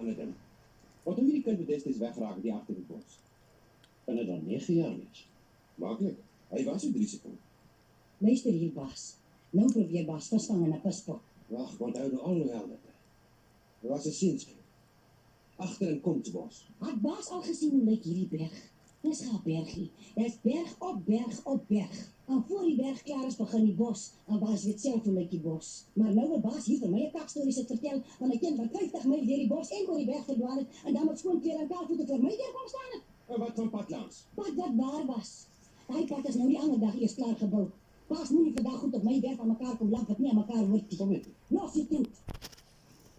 ander ding. Wat hoe die kind met destyds weggeraak die agter die bos? Kan dit dan 9 jaar wees? Maklik. Hy was so risiko. Luister hier, Bas. Nou probeer Bas vasvang in 'n pispot. Wag, onthou nou alhoewel dit. Er was 'n seentjie. Agter in Komsbos. Het Bas al gesien hoe lyk hierdie berg? Dis geen bergie. Dis berg op berg op berg. En voor die berg klaar is, begin die bos. En Bas weet self hoe lyk die bos. Maar nou wil Bas hier vir my 'n kakstorie sit vertel van 'n kind wat 50 myl deur die bos en oor die berg verdwaal het en dan met skoon klere en kaalvoete vir my deur kom staan het. En wat van pad langs? Pad wat waar was. Daai pad is nou die ander dag eers klaar gebou. Bas moenie vandag goed op my werk aan mekaar kom lamp wat nie aan mekaar hoort nie. Kom net. Los die kind.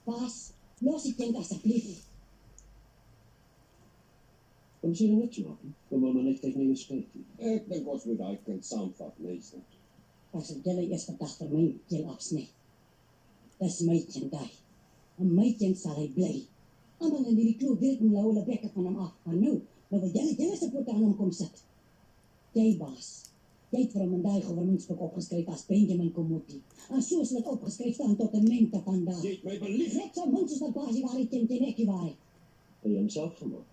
Bas, los die kind asseblief. Kom sê net so maak. Kom maar net kyk na jou skuld. Ek dink ons moet daai kind saamvat, luister. As ek julle eers vandag vir my keel afsny. Dis my kind daai. En my kind sal hy bly. Almal in hierdie kloof weet nou hulle bekke van hom af. Maar nou wil julle se voet aan hom kom sit. Jy Bas. Jy het vir hom in daai governementsboek opgeskryf as Benjamin Komuti. En soos dit opgeskryf staan tot 'n mente vandag. Jy het my belief. Net so min soos dat Bas die waarheid ken en ek die waarheid. Hy homself gemaak.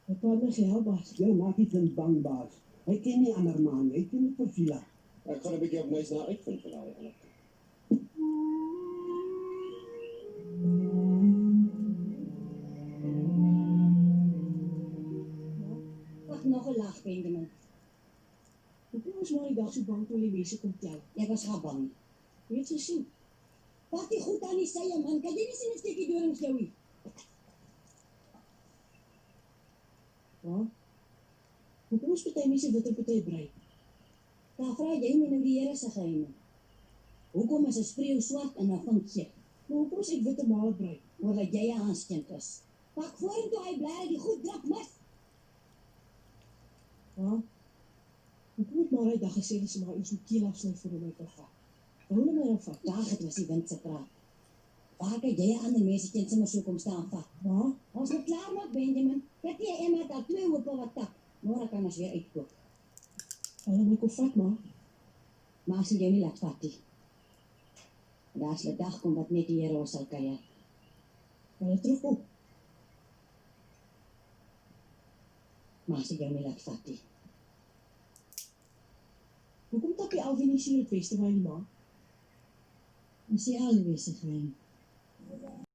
Ek praat my gehel, Bas. Jou maak nie kind bang, Bas. Hy ken nie ander man, hy ken nie Perfila. Ek gaan 'n bietjie op nuus na uitvind vir daai ander. Wag nog 'n lag, Benjamin. Hoekom was maar die dag so bang toe die mense kom tel? Ek was gaan bang. Jy het gesien. Wat die goed aan die sye man, kan jy nie sien 'n steekie dorings jou hier? Ja? Hoekom is party mense wit en party bruin? Daar vra jy my nou die Here se geheime. Hoekom is 'n spreeu swart en 'n vink geel? Maar hoekom is ek wit en maar bruin? Omdat jy 'n aanskind is. Pak vorentoe hy bly die goed druk mis. Ja? Hoekom het maar hy dag gesê dat sy maar ons moet keel afsny vir hom uit te vat? Hou hulle my nou vat. Daag het was die wind se praat. Waar kan jy 'n ander mense teen sommer so kom staan vat? Ja? Ons moet klaar maak, Benjamin. Kyk jy Emma het al 2 hope wat tak. Môre kan ons weer uitkoop. Hulle my kom vat maar. Maar as jy jou nie laat vat nie. Daar's 'n dag kom wat net die Here ons sal kuier. Hulle terugkom. Maar as jy jou nie laat vat nie. Hoekom tap jy Alvin nie so in het beste van die ma? Ons sê alwees se geheim.